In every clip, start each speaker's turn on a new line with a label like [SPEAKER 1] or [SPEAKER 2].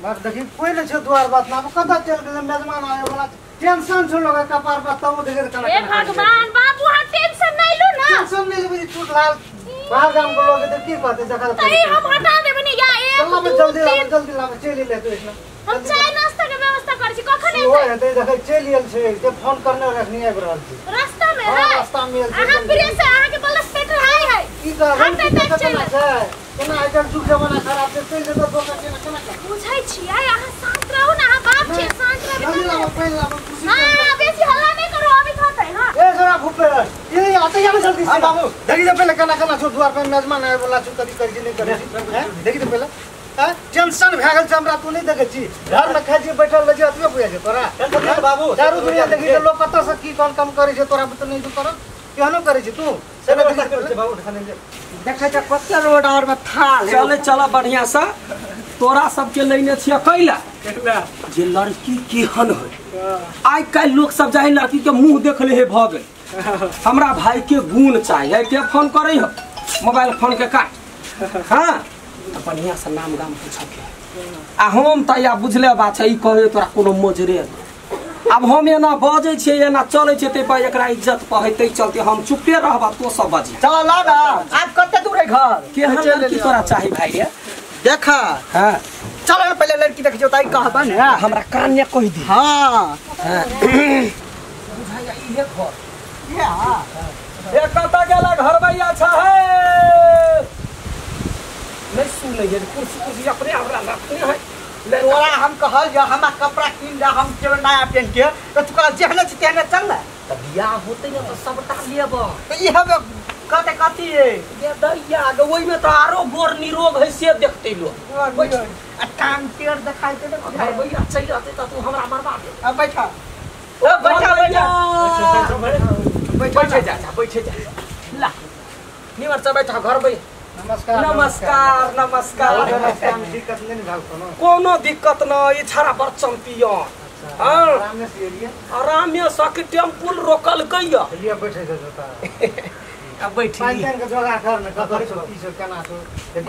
[SPEAKER 1] बात देखी कोई नहीं छे द्वार बात ना कदा चल गेल मेजमान आए वाला टेंशन छ लगे कपार पर तब देखे कना
[SPEAKER 2] ए भगवान बाबू हां टेंशन नहीं लो ना
[SPEAKER 1] टेंशन नहीं ले टूट लाल बाहर गांव को लोग तो की बात है जखा
[SPEAKER 2] तई हम हटा देबे नहीं या एक
[SPEAKER 1] जल्दी ला चली ले तो इसना
[SPEAKER 2] हम चाय नाश्ता के व्यवस्था कर छी कखन
[SPEAKER 1] ओ है ते देखे चलियल छे ते फोन करने रखनी है बराल छी
[SPEAKER 2] रास्ता में है
[SPEAKER 1] रास्ता में
[SPEAKER 2] हां प्रिय से आ के बलस पेट है
[SPEAKER 1] की कर हम ते चल केना आजकल जुग जमाना खराब से चल तो दोका केना
[SPEAKER 2] बुझै छी आहा शांत रहू ना बाप छी शांत रहू
[SPEAKER 1] जल्दी ला पहले ला खुशी
[SPEAKER 2] हां बेसी हल्ला नहीं करो अभी खाते हैं हां
[SPEAKER 1] ए जरा भूपे ये आते या जल्दी से बाबू देखि तो पहले केना छो द्वार पे मेजमान आए वाला छु कभी कर नहीं करे हैं देखि तो पहले टेंशन भ गेल छ हमरा तू नहीं देखे छी घर में खाइ छी बैठल रह छी अतबे बुझा छै तोरा बाबू दारू दुनिया देखि लोग कत से की कौन काम करे छै तोरा तो नहीं तू कर केहनो करे छी तू से देखि बाबू देखे छ कत्ते रोड और में थाल
[SPEAKER 3] चले चला बढ़िया सा तोरा सबके लेने छिया कैला जे लड़की केहन है आइ काल लोग सब जाए लड़की के मुंह देख ले हे भ गए हमरा भाई के गुण चाहिए के फोन करे हो मोबाइल फोन के काट हां बढ़िया से नाम गाम पूछ के आ हम त या बुझले बात छै ई कहे तोरा कोनो मजरे अब हम एना बजे छे एना चले छे ते पर एकरा इज्जत पहते चलते हम चुपे रहबा तो सब बजी
[SPEAKER 1] चल ला ना आप कत्ते दूर है घर
[SPEAKER 3] केहन लड़की तोरा चाहि भाई रे
[SPEAKER 1] देखा
[SPEAKER 3] हां
[SPEAKER 1] चल ना पहले लड़की देख जो ताई कहबा ने
[SPEAKER 3] हमरा कान ने कह दी
[SPEAKER 1] हां
[SPEAKER 3] बुझाया ई है घर
[SPEAKER 1] ये हां
[SPEAKER 3] ए कता गेला घर भैया छ है नहीं सुन ले कुर्सी अपने हमरा रखने है
[SPEAKER 1] तोरा हम कहल जा हमरा कपड़ा किन जा हम के नया पहन के तो तू कह जेहने छी तेहने चल ना
[SPEAKER 3] त बियाह होते न तो सबटा लेब
[SPEAKER 1] तो ई हम कते कथी है
[SPEAKER 3] ये दैया ग ओइ में तो आरो गोर निरोग है से देखते लोग
[SPEAKER 1] आ कान टेढ़ दिखाई दे
[SPEAKER 3] घर भैया चल जाते त तू हमरा मरवा दे
[SPEAKER 1] अब बैठा
[SPEAKER 3] ओ बैठा
[SPEAKER 1] बैठे जा
[SPEAKER 3] ला निवर से बैठा घर भैया
[SPEAKER 1] नमस्कार
[SPEAKER 3] नमस्कार नमस्कार
[SPEAKER 1] दिक्कत नहीं भाग
[SPEAKER 3] कोनो दिक्कत न ई छाड़ा पर चैंपियन आराम में सके टेम्पल रोकल कइया
[SPEAKER 1] लिए बैठे जता
[SPEAKER 3] अब बैठी
[SPEAKER 1] पांचन के जोगाड़ कर न ककर छो की छो केना छो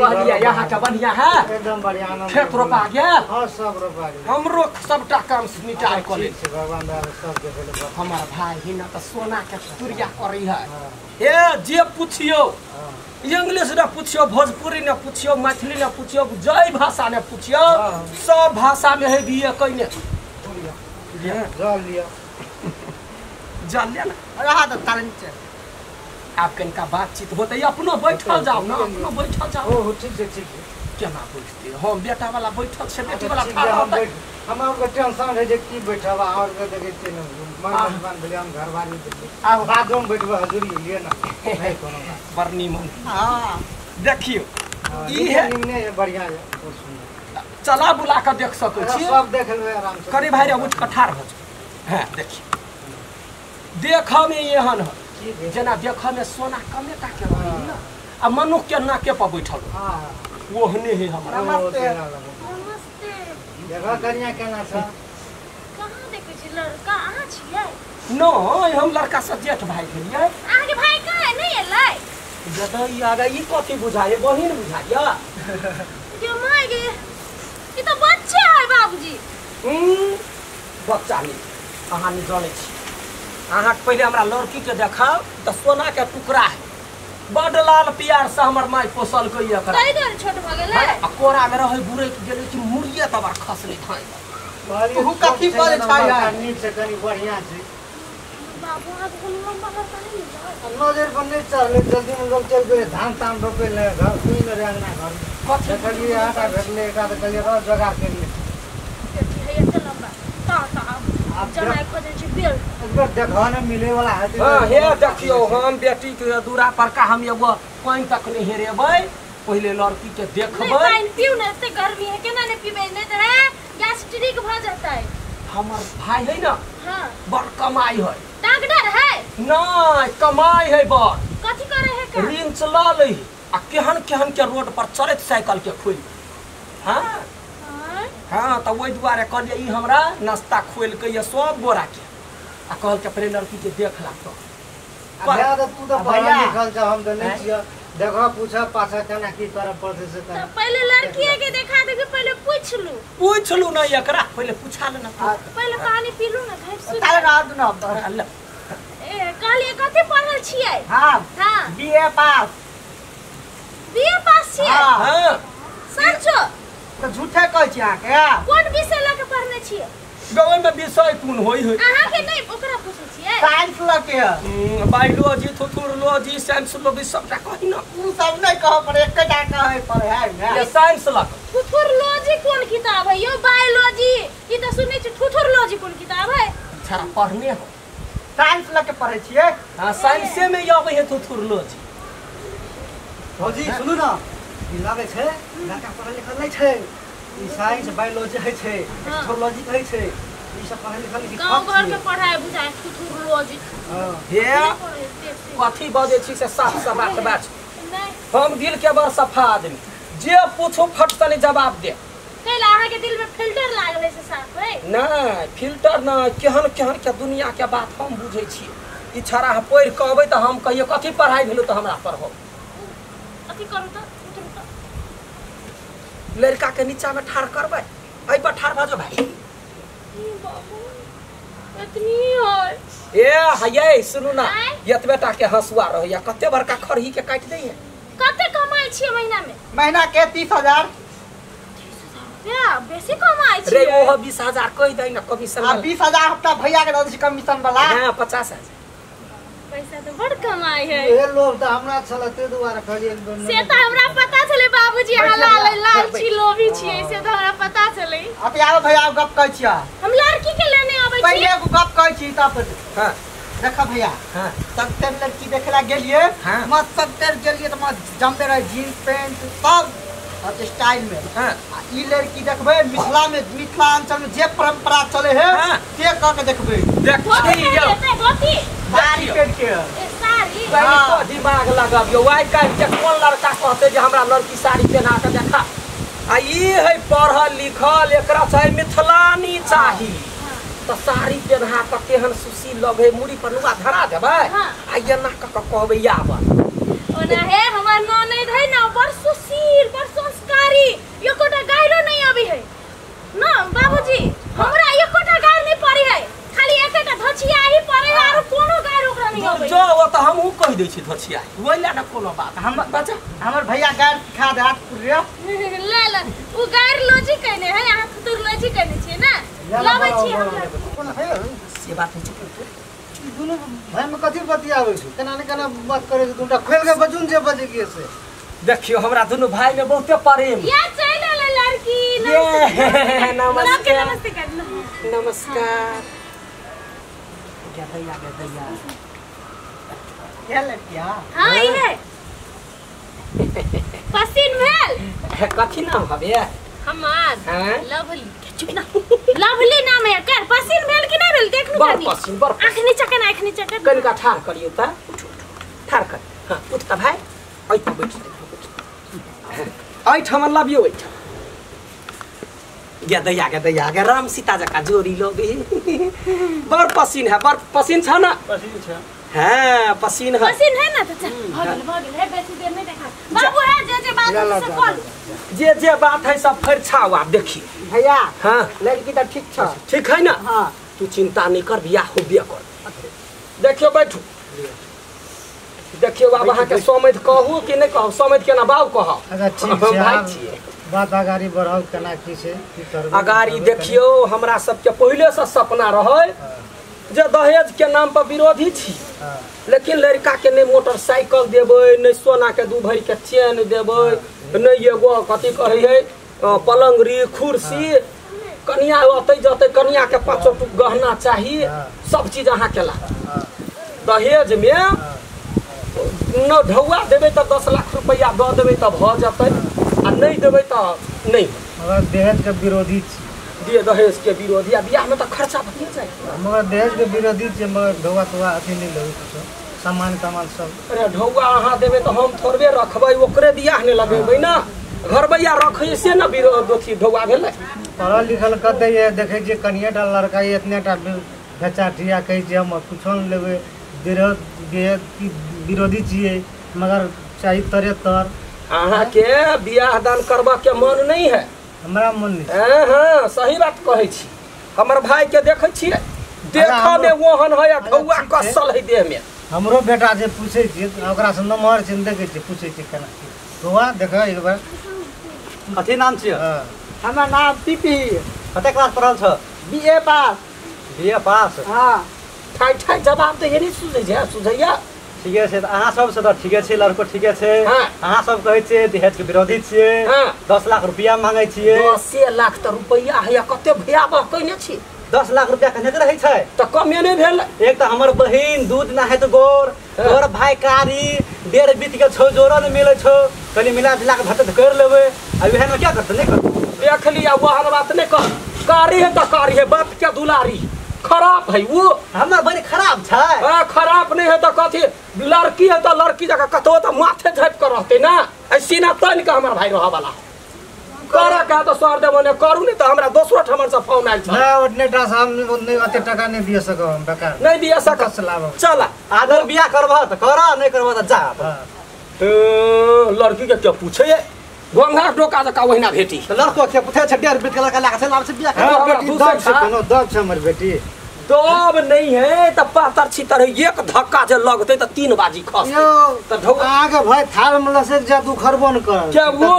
[SPEAKER 3] कहलिया यहाँ का बढ़िया है
[SPEAKER 1] एकदम बढ़िया आनंद
[SPEAKER 3] खेत रोपा गेल
[SPEAKER 1] हां सब रोपा गेल
[SPEAKER 3] हमरो सबटा काम निटाल कर ले
[SPEAKER 1] भगवान दार सब के पहले
[SPEAKER 3] हमार भाई ही ना त सोना के तुरिया करी है ए जे पूछियो इंग्लिश ने पूछियो भोजपुरी ने पूछियो मैथिली ने पूछियो जय भाषा ने पूछियो सब भाषा में है दिए कइने
[SPEAKER 1] जल लिया
[SPEAKER 3] जान लिया ना
[SPEAKER 1] रहा तो तालन से
[SPEAKER 3] आप कनका बातचीत होते अपनो बैठल जाओ ना अपनो बैठल जाओ
[SPEAKER 1] ओ ठीक है
[SPEAKER 3] केना बैठते हम बेटा वाला बैठल से बेटी वाला
[SPEAKER 1] हम हमको टेंशन है जे की बैठबा और के देखे छै न मान भले हम घर वाली आ बाथरूम में बैठबा हजूरी लिए ना नहीं कोनो
[SPEAKER 3] बरनी मन
[SPEAKER 1] हां
[SPEAKER 3] देखियो ई है
[SPEAKER 1] निमने है बढ़िया है बहुत सुंदर
[SPEAKER 3] चला बुला के देख सकै छी
[SPEAKER 1] सब देख लेबै आराम से
[SPEAKER 3] करी भाई रे उठ कठार हो हां देखियो देखा में एहन है जना देखा में सोना कमे टा के रही ना आ मनुष्य के नाके पर बैठल
[SPEAKER 1] हां
[SPEAKER 3] ओहने है हमरा
[SPEAKER 2] नमस्ते
[SPEAKER 1] देखा कनिया केना छ
[SPEAKER 2] कहां देखै छी लड़का अहाँ छियै
[SPEAKER 3] नो हम लड़का से जेठ भाई भेलिए
[SPEAKER 2] अहाँ के भाई कहां है नहीं एलै
[SPEAKER 3] जदई आगा ई कथि बुझाए बहिन बुझाया
[SPEAKER 2] के माय गे ई तो बच्चे है बाबूजी
[SPEAKER 3] बच्चा नहीं अहाँ नहीं जाने छी अहाँ पहले हमरा लड़की के देखाओ त सोना के टुकड़ा है बड़ लाल प्यार से हमर माई पोसल कई एकरा
[SPEAKER 2] कई देर छोट भ गेलै
[SPEAKER 3] आ कोरा में रहै बुरे के गेलै कि मुड़िए तबर खसले थाई
[SPEAKER 1] तू कथि पर छै नीक से कनी बढ़िया छै
[SPEAKER 2] बाबू आज कोनो बाहर का नहीं
[SPEAKER 1] नजर पर नहीं चले जल्दी में लोग चल गए धान तान रोपे ले घर कोई न रहना घर
[SPEAKER 3] कथि
[SPEAKER 1] कलिए आटा भेटले का तो कलिए रोज जगार कर ले
[SPEAKER 2] है ये लंबा ता आप जमाई खोजै छी बेल
[SPEAKER 1] एकबार देखा न मिले वाला है
[SPEAKER 3] हां हे देखियो हम बेटी के दूरा पर का हम एगो पानी तक नहीं हेरेबै पहले लड़की के देखबै
[SPEAKER 2] पानी पीऊ न एते गर्मी है केना ने पीबै नहीं त है गैस्ट्रिक भ जाता है
[SPEAKER 3] हमर भाई है ना
[SPEAKER 2] हां
[SPEAKER 3] बड़ कमाई है
[SPEAKER 2] डॉक्टर है
[SPEAKER 3] नहीं कमाई है बड़
[SPEAKER 2] कथि करे है का
[SPEAKER 3] रिंच ला ले आ केहन केहन के रोड पर चलत साइकिल के खोल हां हां त ओइ दुआरे कहलिए ई हमरा नाश्ता खोल के ये सब बोरा के आ कहल के पहले लड़की के देख ला तो
[SPEAKER 1] भैया तू तो बढ़िया निकल जा हम तो नहीं छिया देखो पूछा पाछा केना की करब पड़ते से
[SPEAKER 2] तो पहले लड़की के देखा दे कि पहले पूछ लू
[SPEAKER 3] ना एकरा पहले पूछा ले ना
[SPEAKER 2] पहले पानी पी लू ना घर से
[SPEAKER 4] ताले रात ना
[SPEAKER 3] अल्लाह
[SPEAKER 2] ए कहलिए कथि पढ़ल छियै
[SPEAKER 4] हां
[SPEAKER 2] हां
[SPEAKER 4] बीए पास
[SPEAKER 2] छियै
[SPEAKER 3] हां
[SPEAKER 2] सचो
[SPEAKER 4] तो झूठे कहै छी आ के
[SPEAKER 2] कोन विषय ल के पढ़ने छियै
[SPEAKER 3] गवन में विषय कोन होई है
[SPEAKER 2] अहाँ के नहीं ओकरा पूछै छियै
[SPEAKER 4] साइंस लके
[SPEAKER 3] बायोलॉजी थोथोलॉजी साइंस लोगी सबटा कहि ना
[SPEAKER 4] तू सब नहीं कह पर एकटा कहे पर है
[SPEAKER 3] ये साइंस लक
[SPEAKER 2] थोथोलॉजी कोन किताब है यो बायोलॉजी ई त सुनै छी थोथोलॉजी कोन किताब है
[SPEAKER 3] अच्छा पढ़ने हो
[SPEAKER 4] साइंस लके पढ़ै छियै
[SPEAKER 3] हां साइंस में आबै है थोथोलॉजी
[SPEAKER 1] भौजी सुनू ना ई लागे छै लड़का पढ़ल लिखल नहीं छै ई साइंस बायोलॉजी है छै थोथोलॉजी है छै ई सब पढ़ल लिखल की
[SPEAKER 2] गांव घर के पढ़ाई बुझाय थोथोलॉजी
[SPEAKER 3] हे कथी बजे छी से साफ सब बात हम दिल के बड़ सफा आदमी जे पूछो फट तने जवाब दे
[SPEAKER 2] कैला अहाँ के दिल में फिल्टर लागल है से साफ है
[SPEAKER 3] नहीं फिल्टर ना केहन केहन के दुनिया के बात हम बुझै छी ई छड़ा पढ़ कहबै त हम कहियो कथी पढ़ाई भेलो त हमरा पढ़ो
[SPEAKER 2] अथी करू त उतरू त
[SPEAKER 3] लड़का के नीचा में ठाड़ करबै एहि पर ठाड़ भजो भाई
[SPEAKER 2] बाबू इतनी है
[SPEAKER 3] ए हये सुनु ना यतबेटा के हंसुआ रहैया कते बड़का खरही के काट दै है
[SPEAKER 2] कते कमाई छियै महीना में
[SPEAKER 4] महीना के 30,000
[SPEAKER 2] या बेसी कमाई
[SPEAKER 3] रे
[SPEAKER 2] छियै
[SPEAKER 3] ओह 20,000 कहि दै ना कमीशन
[SPEAKER 4] आ 20,000 हफ्ता भैया के दे छी कमीशन वाला
[SPEAKER 3] हां 50,000
[SPEAKER 2] पैसा तो बड़ कमाई है
[SPEAKER 1] ए लोग त हमरा छलते दुआरे कहली एकदम
[SPEAKER 2] से त हमरा पता चले बाबूजी लाल छी लोभी छियै से त हमरा पता चले
[SPEAKER 4] अति आबे भैया गप कहै छियै
[SPEAKER 2] हम लड़की के लेने आबै छी
[SPEAKER 4] पहले एगो गप कहै छी तब
[SPEAKER 3] हां
[SPEAKER 4] देखा भैया
[SPEAKER 3] हां
[SPEAKER 4] तब तेर लड़की देखला गेलिए
[SPEAKER 3] हाँ।
[SPEAKER 4] मत सब तेर गेलिए त मत जमते रहे जींस पैंट सब और स्टाइल में
[SPEAKER 3] हां
[SPEAKER 4] ई लड़की देखबे मिथिलांचल में जे परंपरा चले है
[SPEAKER 3] हाँ।
[SPEAKER 4] से क के देखबे
[SPEAKER 3] देखी यो
[SPEAKER 2] धोती
[SPEAKER 4] साड़ी पेट के
[SPEAKER 2] ए साड़ी
[SPEAKER 3] पहले तो दिमाग लगाबियो आइ काल्हि के कोन लड़का कहते जे हमरा लड़की साड़ी पहना के देखा आ ई है पढ़ल लिखल एकरा चाहे मिथिलानी चाही तो साड़ी पहना के केहन सुशील लगे मुड़ी पर नुआ धरा देबै
[SPEAKER 2] हाँ।
[SPEAKER 3] आ एना क के कहबै आबा
[SPEAKER 2] ओना है हमर ननद है ना बड़ सुशील बड़ संस्कारी एकोटा गायरो नहीं आबी है ना बाबूजी हमरा एकोटा गाय नहीं पड़ी है खाली एकेटा धछिया ही पड़े है और कोनो गाय ओकरा नहीं आबे
[SPEAKER 3] जो वो तो हमहू कह दै छी धछिया ओइला न कोनो बात
[SPEAKER 4] हम
[SPEAKER 3] बच्चा
[SPEAKER 4] हमर भैया गाय खा दे हाथ पुरिया
[SPEAKER 2] ले ले उ गाय लॉजी कहने है यहाँ तुर लॉजी कहने छिए ना लाबै छी हम
[SPEAKER 1] कोन है
[SPEAKER 3] से बात है
[SPEAKER 1] ई दुनु भाई में कथि बतियाबै छी केना ने केना बात करे छै दुटा खोल के बजुन जे बजे के से
[SPEAKER 3] देखियो हमरा दुनु भाई में बहुते प्रेम
[SPEAKER 2] या चल ले लड़की
[SPEAKER 3] ये नमस्कार
[SPEAKER 2] नमस्ते कर लो
[SPEAKER 3] नमस्कार क्या दैया
[SPEAKER 4] क्या लड़किया
[SPEAKER 2] हां ई है पसीन भेल
[SPEAKER 3] कथी नाम हबे
[SPEAKER 2] हमार
[SPEAKER 3] हैं?
[SPEAKER 2] लवली चुप ना लवली नाम है कर पसीन भेल कि नहीं भेल देखनु
[SPEAKER 3] बड़
[SPEAKER 2] कनी
[SPEAKER 3] पसीन बड़
[SPEAKER 2] आँख नीचा कन आँख नीचा कर
[SPEAKER 3] कनिका ठाड़ करियो त उठ ठाड़ कर हां उठ का भाई ओइ त बैठ ओइ ठमन लबियो ओइ गे दैया राम सीता जका जोड़ी लोगे बड़ पसीन है बड़ पसीन छ ना
[SPEAKER 1] पसीन छ
[SPEAKER 3] हां पसीन है
[SPEAKER 2] पसीन है ना तो चल भागल है बेसी देर नहीं देखा बाबू है जे बात से कॉल
[SPEAKER 3] जे बात है सब फिर छाओ आप देखिए
[SPEAKER 4] भैया
[SPEAKER 3] हां
[SPEAKER 4] लड़की तो ठीक छ
[SPEAKER 3] ठीक है ना
[SPEAKER 4] हां
[SPEAKER 3] तू चिंता नहीं कर बियाह होबे कर देखियो बैठू देखियो बाबा अहाँ के समझ कहू कि नहीं कहू समझ के ना बाबू कह
[SPEAKER 1] अच्छा ठीक छै भाई छिए बात अगाड़ी बढ़ाउ केना की छै की करबै
[SPEAKER 3] अगाड़ी देखियो हमरा सबके पहले से सपना रहे जे दहेज के नाम पर विरोधी छी लेकिन लड़का के नहीं मोटरसाइकिल देबै नहीं सोना के दू भरी के चेन देबै नहीं एगो कथी कहै है पलंगरी कुर्सी कनिया अतै जतै कनिया के 5 टुक गहना चाहिए सब चीज अहाँ के ला दहेज में न ढौआ देबै त 10 लाख रुपया द देबै त भ जतै आ नहीं देबै त नहीं
[SPEAKER 1] मगर दहेज के विरोधी छी
[SPEAKER 3] दिए दहेज के विरोधी आ बियाह में त खर्चा भइए जाए
[SPEAKER 1] मगर दहेज के विरोधी छी मगर ढौआ तो अथी नहीं लेबै कुछो सामान तमान सब
[SPEAKER 3] अरे ढौआ अहाँ देबै त हम थोड़बे रखबै ओकरे बियाह ने लगेबै ना घर बैया रखै से ना विरोध अथी ढौआ भेलै
[SPEAKER 1] पढ़ल लिखल कते ये देखै जे कनिएटा लड़का ये इतनेटा बेचाटिया कहै जे हम कुछो नहीं लेबै विरोधी छियै मगर चाहिए तरेतर।
[SPEAKER 3] अहाँ के बियाह दान करबा के मन नहीं है?
[SPEAKER 1] हमरा मन नहीं।
[SPEAKER 3] हाँ सही बात कहै छी। हमर भाई के देखै छियै, देखा में ओहन है, ढौआ कसल है देह में।
[SPEAKER 1] हमरो बेटा जे पूछे छी ओकरा से नम्हर छै देखे छी, पूछे छी केना बौआ देख एक बार
[SPEAKER 4] कथी नाम छियै?
[SPEAKER 5] हमर नाम पीपी।
[SPEAKER 4] कते क्लास पढ़ल छ?
[SPEAKER 5] बीए पास।
[SPEAKER 4] बीए पास।
[SPEAKER 5] हाँ
[SPEAKER 3] ठाई ठाई जवाब तो यही सुझै छै, सुझैया।
[SPEAKER 4] ठीके छै, अहाँ सब से तऽ ठीके छै, लड़को ठीके छै।
[SPEAKER 3] हाँ।
[SPEAKER 4] अहाँ सब कहै छियै दहेज के विरोधी छियै।
[SPEAKER 3] हाँ।
[SPEAKER 4] 10 लाख रुपया मांगै छियै।
[SPEAKER 3] 10 लाख तो रुपया है, कते भयावह कहने छी।
[SPEAKER 4] 10 लाख रुपया कने के रहै छै?
[SPEAKER 3] तो कमे नहीं भेल।
[SPEAKER 4] एक तो हमर बहिन दूध ना है तो गोर, तोर भाई कारी, डेढ़ बीत के छो जोरा न मिले छो, कनी मिला जुला के भटक कर लेबे। अब एहन में क्या करते नहीं करते?
[SPEAKER 3] देख लिया वहन बात नहीं कह। कारी है तो कारी है, बाप क्या दुलारी। खराब है वो।
[SPEAKER 4] हमर बहिन खराब छै।
[SPEAKER 3] खराब नहीं है तो कथी, लड़की है तो लड़की जगह कतो तो माथे झप कर रहते ना। ऐसी ना तन का हमर भाई रह वाला करा का तो सर देबो ने करू नहीं तो हमरा दोसरो ठमन से फोन आइल छ।
[SPEAKER 1] ना ओतने टा सामने ओतने अते टका नहीं दिए सको हम बेकार
[SPEAKER 3] नहीं दिया सक। चला
[SPEAKER 4] आदर बियाह करबह त कर, नहीं करबह त जा।
[SPEAKER 3] लड़की के क्या पूछे ये, गंगा डोका जका वहिना भेटी।
[SPEAKER 4] तो लड़को के पूछे छै डेढ़ बीत के लड़का लाग छै, लाभ से बियाह
[SPEAKER 1] हां
[SPEAKER 4] कर।
[SPEAKER 1] बेटी दब से कोनो दब से हमर बेटी
[SPEAKER 3] दब नहीं है तो पातर छितर है, एक धक्का जे लगते तो 3 बाजी खस
[SPEAKER 1] यो
[SPEAKER 3] तो ढौआ
[SPEAKER 1] आगे भाई थाल में लसे जा तू खरबन कर
[SPEAKER 3] क्या वो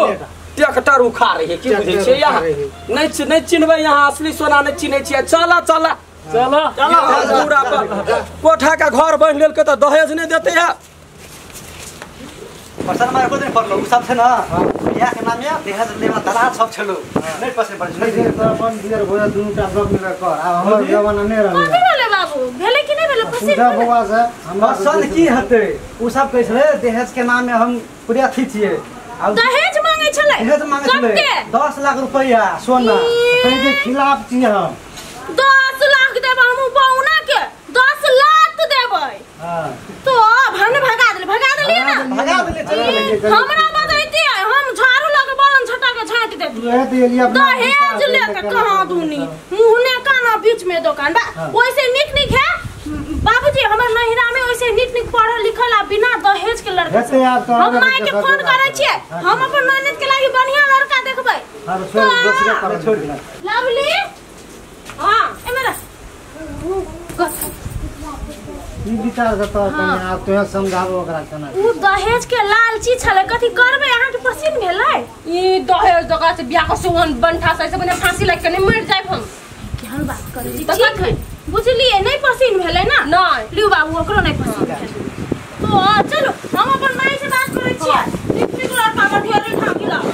[SPEAKER 3] ट्रैक्टर उखा रही है, की बुझे छै यहाँ नहीं चिन्हबे, यहाँ असली सोना नहीं चिन्हे छियै। चला चला चला चला पूरा कोठा का घर बन लेल के तो दहेज नहीं देते है।
[SPEAKER 4] पर्सन मार को दिन पड़लो उ सब छै ना, बियाह के नाम में दहेज लेवा दलाल सब छलो, नहीं पसे पड़
[SPEAKER 1] नहीं दे तो अपन दियर भोया दुनु टा सब मिला कर। आ हमर जमाना नहीं रहले
[SPEAKER 2] कथी भेलै बाबू, भेलै कि नहीं भेलै? पसिन
[SPEAKER 1] पूजा बउआ से हमरा
[SPEAKER 4] पर्सन की हते? उ सब कहै छै दहेज के नाम में हम पूरे अथी छियै।
[SPEAKER 2] दहेज मांगे छलै?
[SPEAKER 4] दहेज मांगे छलै
[SPEAKER 2] कते?
[SPEAKER 4] 10 लाख रुपया सोना।
[SPEAKER 1] कहीं के खिलाफ छी हम
[SPEAKER 2] 10 लाख देबै हम बौना के, 10 लाख देबै।
[SPEAKER 1] हां
[SPEAKER 2] तो हमने भगा देलिए ना।
[SPEAKER 4] भगा देले चल।
[SPEAKER 2] हमरा बतैती हम झाड़ू लगे बालन छटा के छांट देती।
[SPEAKER 1] ये तो एलिया अपना
[SPEAKER 2] दहेज लेके कहां दूनी, मुहने काना बीच में दुकान बा। वैसे निक है बाबूजी, हमर नहिरा में वैसे निक पढ़ल लिखल आ बिना दहेज के लड़का।
[SPEAKER 1] हेते यार तो
[SPEAKER 2] हम माय के फोन करे छियै, हम अपन ननद के लागि बढ़िया लड़का देखबै।
[SPEAKER 1] हां छोड़ दूसरे पर छोड़ दे।
[SPEAKER 2] लवली हां ए मेरा
[SPEAKER 1] ई विचार से तो कहीं आप तो समझाबो ओकरा केना।
[SPEAKER 2] उ दहेज के लालची छले, कथी करबै? अहाँ के पसिन भेलै?
[SPEAKER 6] ई दहेज जगह से बियाह के सोहन बनठा से बने फांसी लग के नहीं मर जाए हम।
[SPEAKER 2] केहन बात करै छी? ठीक है बुझलिए, नहीं पसिन भेलै ना?
[SPEAKER 6] नहीं
[SPEAKER 2] लियो बाबू, ओकरो नहीं पसिन भेलै तो चलो हम अपन माय से बात करै छियै। निक लड़का का ढेर ठाकी लाओ।